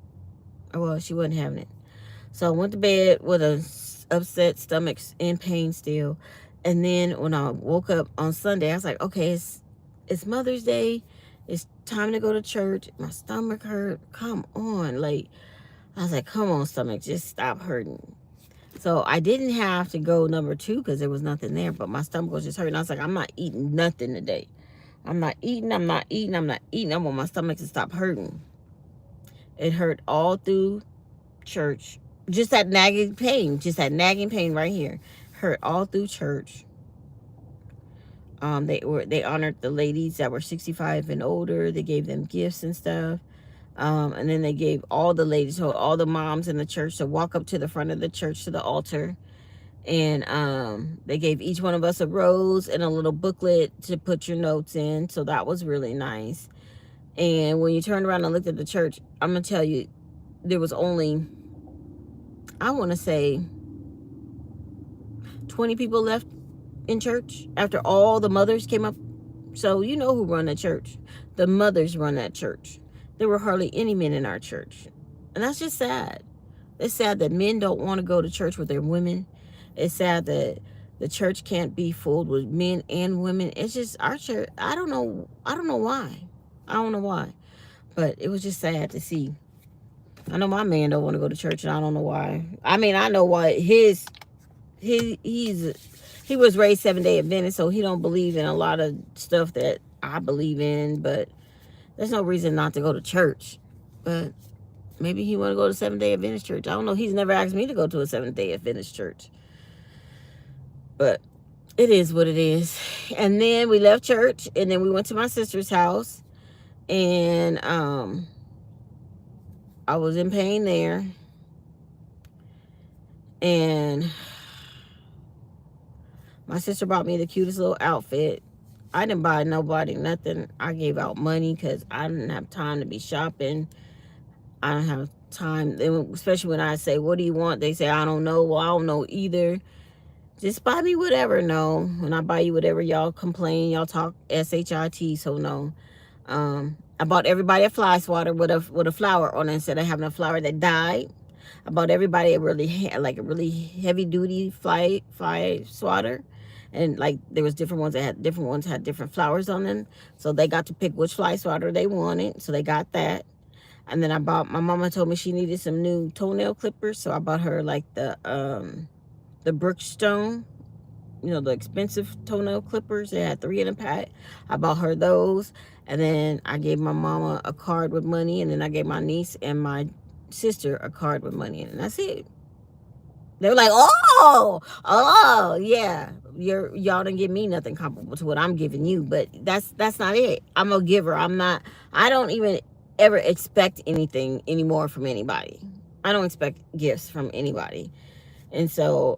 Well, she wasn't having it. So I went to bed with a upset stomach, in pain still. And then when I woke up on Sunday, I was like, okay, it's Mother's Day. It's time to go to church. My stomach hurt. Come on. I was like, come on, stomach, just stop hurting. So I didn't have to go number 2, because there was nothing there. But my stomach was just hurting. I was like, I'm not eating nothing today. I'm not eating. I want my stomach to stop hurting. It hurt all through church. Just that nagging pain right here. Hurt all through church. They honored the ladies that were 65 and older. They gave them gifts and stuff. And then they gave all the ladies, so all the moms in the church, to walk up to the front of the church to the altar. And they gave each one of us a rose and a little booklet to put your notes in. So that was really nice. And when you turned around and looked at the church, I'm going to tell you, there was only, I want to say, 20 people left in church after all the mothers came up. So you know who run the church. The mothers run that church. There were hardly any men in our church. And that's just sad. It's sad that men don't want to go to church with their women. It's sad that the church can't be full with men and women. It's just our church. I don't know why. I don't know why. But it was just sad to see. I know my man don't want to go to church, and I don't know why. I mean, I know why. He was raised Seventh-day Adventist, so he don't believe in a lot of stuff that I believe in, but there's no reason not to go to church. But maybe he want to go to Seventh-day Adventist church. I don't know. He's never asked me to go to a Seventh-day Adventist church. But it is what it is. And then we left church, and then we went to my sister's house, and I was in pain there. And my sister bought me the cutest little outfit. I didn't buy nobody nothing. I gave out money because I didn't have time to be shopping. I don't have time, especially when I say, what do you want? They say, I don't know. Well, I don't know either. Just buy me whatever. No. When I buy you whatever, y'all complain. Y'all talk SHIT, so no. I bought everybody a fly swatter with a flower on it instead of having a flower that died. I bought everybody a really heavy duty fly swatter. And there was different ones had different flowers on them. So they got to pick which fly swatter they wanted. So they got that. And then my mama told me she needed some new toenail clippers. So I bought her the Brookstone, the expensive toenail clippers. They had 3 in a pack. I bought her those. And then I gave my mama a card with money. And then I gave my niece and my sister a card with money. And that's it. They were like, oh, yeah. Y'all didn't give me nothing comparable to what I'm giving you, but that's not it. I'm a giver. I don't even ever expect anything anymore from anybody. I don't expect gifts from anybody. And so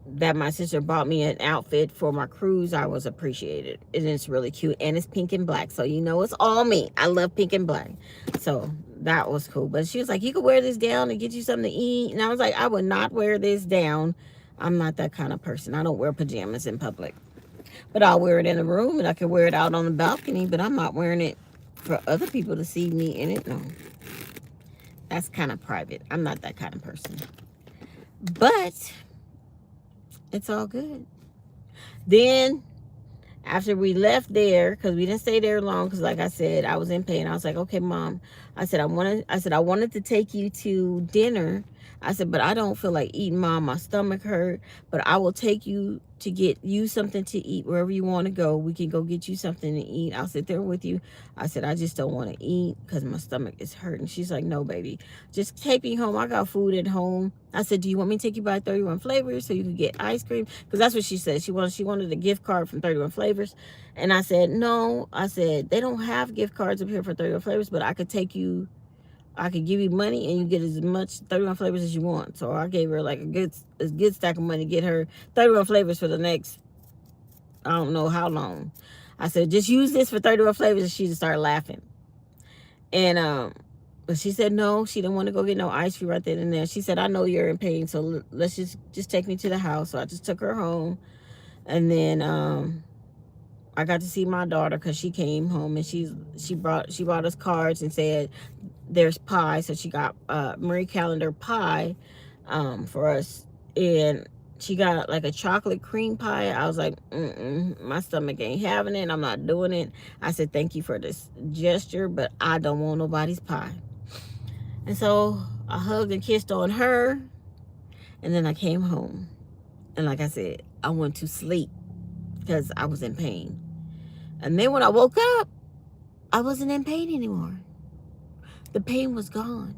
that my sister bought me an outfit for my cruise, I was appreciated. And it's really cute. And it's pink and black. So you know it's all me. I love pink and black. So that was cool. But she was like, you could wear this down and get you something to eat. And I was like, I would not wear this down. I'm not that kind of person. I don't wear pajamas in public. But I'll wear it in a room and I can wear it out on the balcony. But I'm not wearing it for other people to see me in it. No. That's kind of private. I'm not that kind of person. But it's all good. Then after we left there, because we didn't stay there long, because like I said, I was in pain. I was like, okay, Mom. I said I wanted to take you to dinner. I said, but I don't feel like eating, Mom. My stomach hurt. But I will take you to get you something to eat wherever you want to go. We can go get you something to eat. I'll sit there with you. I said, I just don't want to eat because my stomach is hurting. She's like, no, baby. Just take me home. I got food at home. I said, do you want me to take you by 31 Flavors so you can get ice cream? Because that's what she said. She wanted a gift card from 31 Flavors. And I said, no. I said, they don't have gift cards up here for 31 Flavors, but I could take you. I could give you money and you get as much 31 Flavors as you want. So I gave her like a good stack of money to get her 31 Flavors for the next, I don't know how long. I said, just use this for 31 Flavors. And she just started laughing. And, but she said no, she didn't want to go get no ice cream right then and there. She said, I know you're in pain, so let's just take me to the house. So I just took her home. And then, I got to see my daughter because she came home and she brought us cards and said there's pie. So she got Marie Callender pie for us, and she got like a chocolate cream pie. I was like, my stomach ain't having it. I'm not doing it. I said, thank you for this gesture, but I don't want nobody's pie. And so I hugged and kissed on her, and then I came home. And like I said, I went to sleep because I was in pain. And then when I woke up, I wasn't in pain anymore. The pain was gone.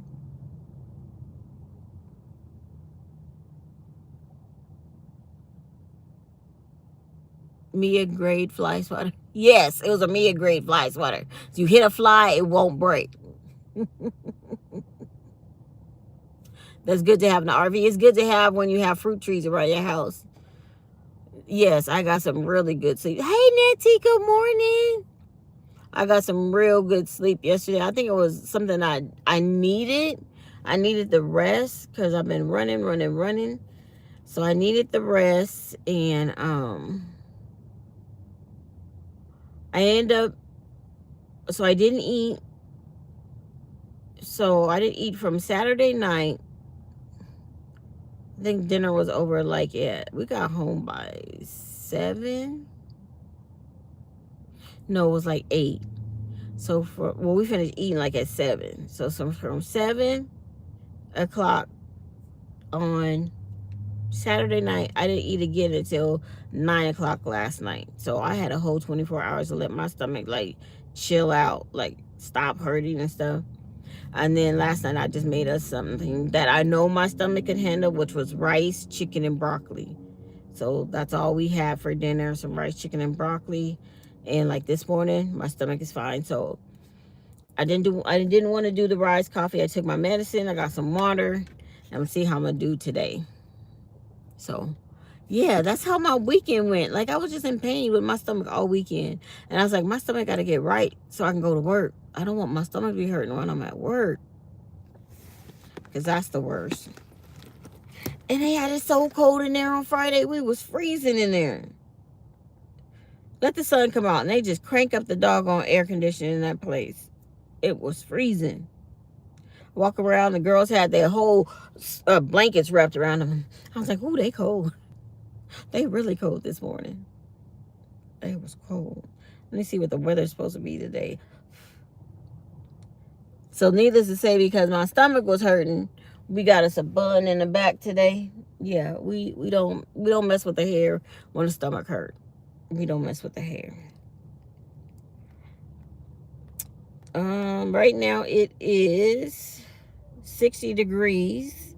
Meya grade fly swatter. Yes, it was a Meya grade fly swatter. So you hit a fly, it won't break. That's good to have in the RV. It's good to have when you have fruit trees around your house. Yes, I got some really good sleep. Hey, Nancy, good morning. I got some real good sleep yesterday. I think it was something I needed. I needed the rest because I've been running. So I needed the rest, and I ended up, so I didn't eat. So I didn't eat from Saturday night. I think dinner was over like we got home by 7. No, it was like 8. So we finished eating like at 7. So from 7 o'clock on Saturday night, I didn't eat again until 9 o'clock last night. So I had a whole 24 hours to let my stomach like chill out, like stop hurting and stuff. And then last night I just made us something that I know my stomach could handle, which was rice, chicken, and broccoli. So that's all we had for dinner, some rice, chicken, and broccoli. And like this morning, my stomach is fine. So I didn't want to do the rice coffee. I took my medicine. I got some water. And I'm gonna see how I'm gonna do today. So yeah, that's how my weekend went. Like I was just in pain with my stomach all weekend. And I was like, my stomach gotta get right so I can go to work. I don't want my stomach to be hurting when I'm at work, because that's the worst. And they had it so cold in there on Friday. We was freezing in there. Let the sun come out and they just crank up the doggone air conditioning in that place. It was freezing. Walk around, the girls had their whole blankets wrapped around them. I was like, ooh, they cold. They really cold this morning. It was cold. Let me see what the weather's supposed to be today. So needless to say, because my stomach was hurting, we got us a bun in the back today. Yeah, we don't mess with the hair when the stomach hurt. We don't mess with the hair. Right now it is 60 degrees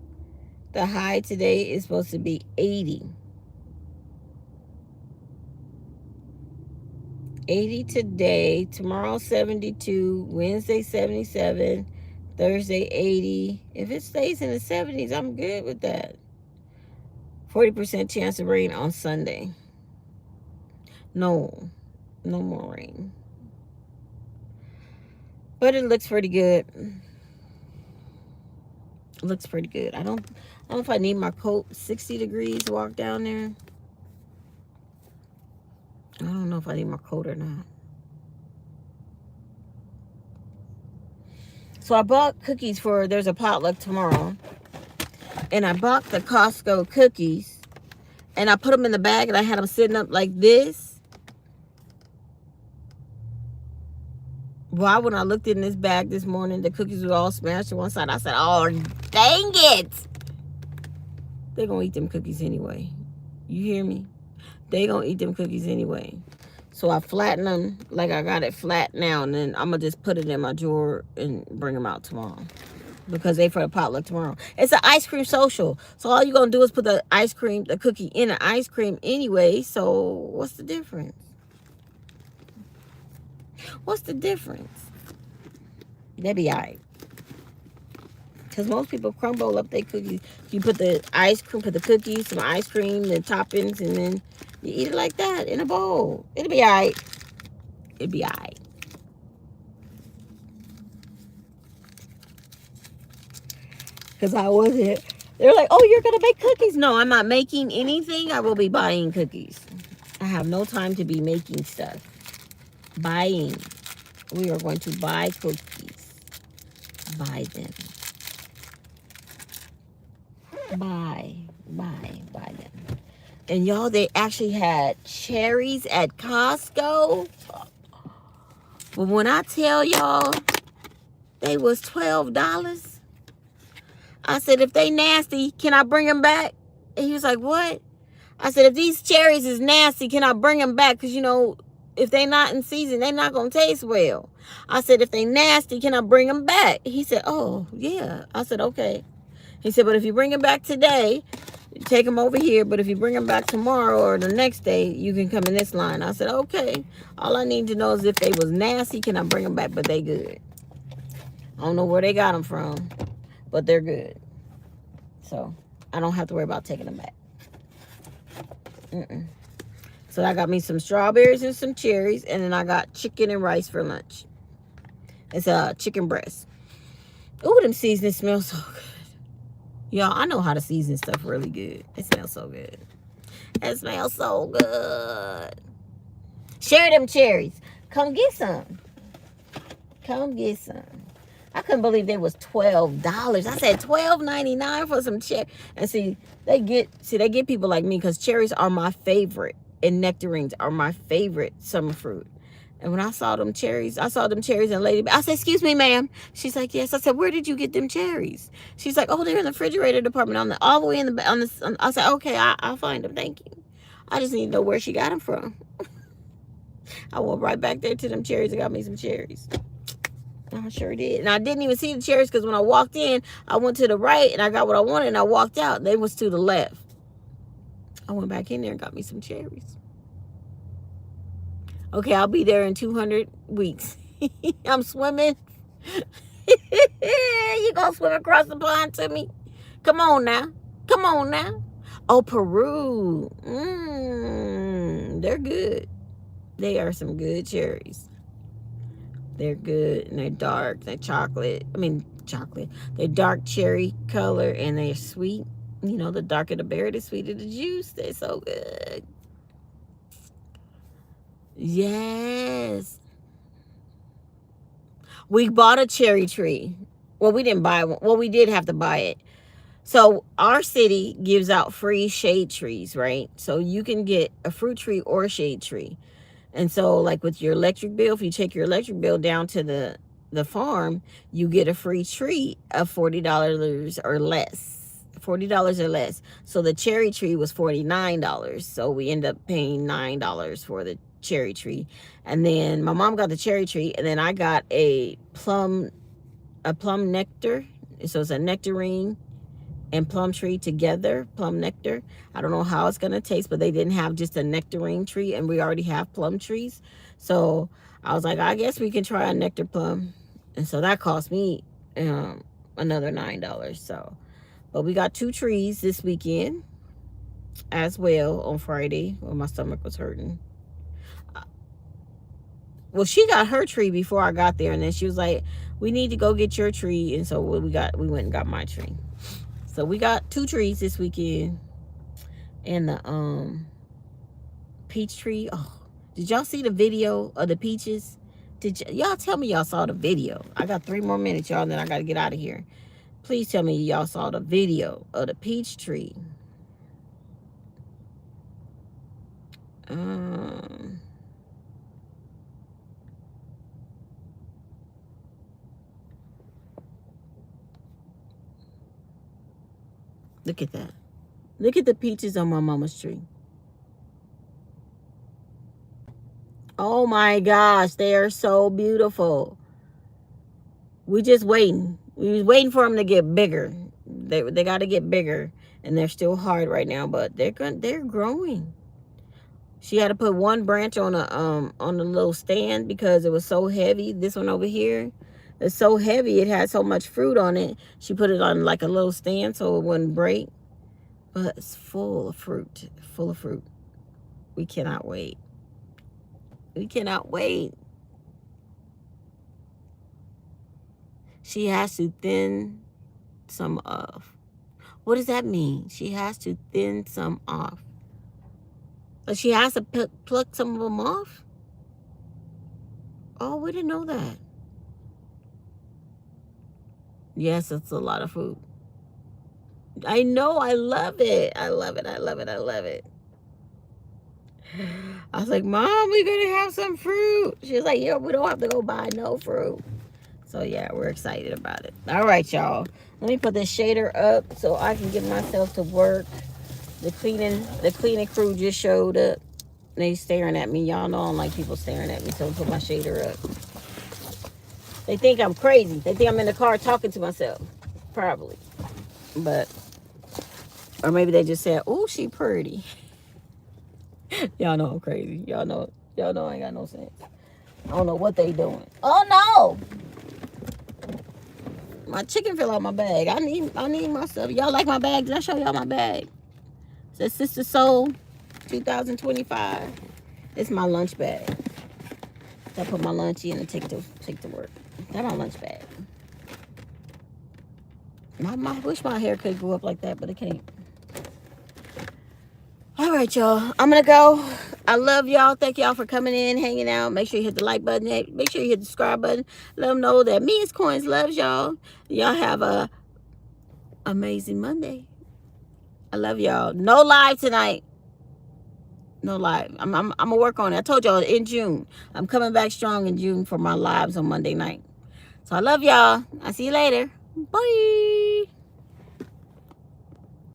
The high today is supposed to be 80. 80 today. Tomorrow 72. Wednesday 77. Thursday 80. If it stays in the 70s, I'm good with that. 40% chance of rain on Sunday. No more rain. But it looks pretty good. It looks pretty good. I don't know if I need my coat. 60 degrees to walk down there. I don't know if I need my coat or not. So I bought cookies for, there's a potluck tomorrow. And I bought the Costco cookies. And I put them in the bag and I had them sitting up like this. Why, when I looked in this bag this morning, the cookies were all smashed to one side. I said, oh, dang it. They're going to eat them cookies anyway. You hear me? They going to eat them cookies anyway. So I flatten them like I got it flat now. And then I'm going to just put it in my drawer and bring them out tomorrow. Because they for the potluck tomorrow. It's an ice cream social. So all you're going to do is put the ice cream, the cookie in the ice cream anyway. So what's the difference? What's the difference? They be all right. Because most people crumble up their cookies. You put the ice cream, put the cookies, some ice cream, the toppings, and then you eat it like that in a bowl. It'll be all right. It'll be all right. Because I wasn't. They're like, oh, you're going to make cookies. No, I'm not making anything. I will be buying cookies. I have no time to be making stuff. Buying. We are going to buy cookies. Buy them. Buy them. And y'all, they actually had cherries at Costco. But when I tell y'all, they was $12. I said, if they nasty, can I bring them back? And he was like, what? I said, if these cherries is nasty, can I bring them back? Because, you know, if they not in season, they not going to taste well. I said, if they nasty, can I bring them back? He said, oh, yeah. I said, okay. He said, but if you bring them back today, take them over here. But if you bring them back tomorrow or the next day, you can come in this line. I said, okay. All I need to know is if they was nasty, can I bring them back? But they good. I don't know where they got them from, but they're good. So I don't have to worry about taking them back. So I got me some strawberries and some cherries, and then I got chicken and rice for lunch. It's a chicken breast. Ooh, them seasonings smell so good. Y'all, I know how to season stuff really good. It smells so good. It smells so good. Share them cherries. Come get some. Come get some. I couldn't believe they was $12. I said $12.99 for some cherry. And see, they get people like me because cherries are my favorite, and nectarines are my favorite summer fruit. And when I saw them cherries and Lady, I said, excuse me, ma'am. She's like, yes. I said, where did you get them cherries? She's like, oh, they're in the refrigerator department all the way in the, I said, okay, I'll find them. Thank you. I just need to know where she got them from. I went right back there to them cherries and got me some cherries. I sure did. And I didn't even see the cherries because when I walked in, I went to the right and I got what I wanted and I walked out. They was to the left. I went back in there and got me some cherries. Okay, I'll be there in 200 weeks. I'm swimming. You gonna swim across the pond to me? Come on now. Come on now. Oh, Peru. They're good. They are some good cherries. They're good and they're dark. They're chocolate. They're dark cherry color and they're sweet. You know, the darker the berry, the sweeter the juice. They're so good. Yes. We bought a cherry tree. Well, we didn't buy one. Well, we did have to buy it. So our city gives out free shade trees, right? So you can get a fruit tree or a shade tree. And so like with your electric bill, if you take your electric bill down to the farm, you get a free tree of $40 or less. $40 or less. So the cherry tree was $49. So we end up paying $9 for the cherry tree. And then my mom got the cherry tree, and then I got a plum nectar. So it's a nectarine, and plum tree together, plum nectar. I don't know how it's going to taste, but they didn't have just a nectarine tree, and we already have plum trees. So I was like, I guess we can try a nectar plum. And so that cost me another $9. So, but we got 2 trees this weekend as well on Friday when my stomach was hurting. Well, she got her tree before I got there, and then she was like, we need to go get your tree. And so we went and got my tree. So we got 2 trees this weekend. And the peach tree. Oh, did y'all see the video of the peaches? Did y'all tell me y'all saw the video? I got 3 more minutes, y'all, and then I got to get out of here. Please tell me y'all saw the video of the peach tree. Look at that. Look at the peaches on my mama's tree. Oh my gosh, they are so beautiful. We just waiting. We was waiting for them to get bigger. They got to get bigger, and they're still hard right now, but they're growing. She had to put one branch on a little stand because it was so heavy. This one over here, it's so heavy. It had so much fruit on it. She put it on like a little stand so it wouldn't break. But it's full of fruit. Full of fruit. We cannot wait. We cannot wait. She has to thin some off. What does that mean? She has to thin some off. But she has to pluck some of them off? Oh, we didn't know that. Yes, it's a lot of food. I know. I love it. I love it. I love it. I love it. I was like, Mom, we're going to have some fruit. She was like, yeah, we don't have to go buy no fruit. So, yeah, we're excited about it. All right, y'all. Let me put this shader up so I can get myself to work. The cleaning crew just showed up. They staring at me. Y'all know I don't like people staring at me, so I put my shader up. They think I'm crazy. They think I'm in the car talking to myself. Probably. But, or maybe they just said, oh, she pretty. Y'all know I'm crazy. Y'all know I ain't got no sense. I don't know what they doing. Oh, no. My chicken fell out my bag. I need my stuff. Y'all like my bag? Did I show y'all my bag? It says Sister Soul 2025. It's my lunch bag. I put my lunch in and take to work. That's my lunch bag. I wish my hair could go up like that, but it can't. All right, y'all. I'm going to go. I love y'all. Thank y'all for coming in, hanging out. Make sure you hit the like button. Make sure you hit the subscribe button. Let them know that Meya's Coins loves y'all. Y'all have a amazing Monday. I love y'all. No live tonight. No live. I'm going to work on it. I told y'all in June. I'm coming back strong in June for my lives on Monday night. So I love y'all. I'll see you later. Bye.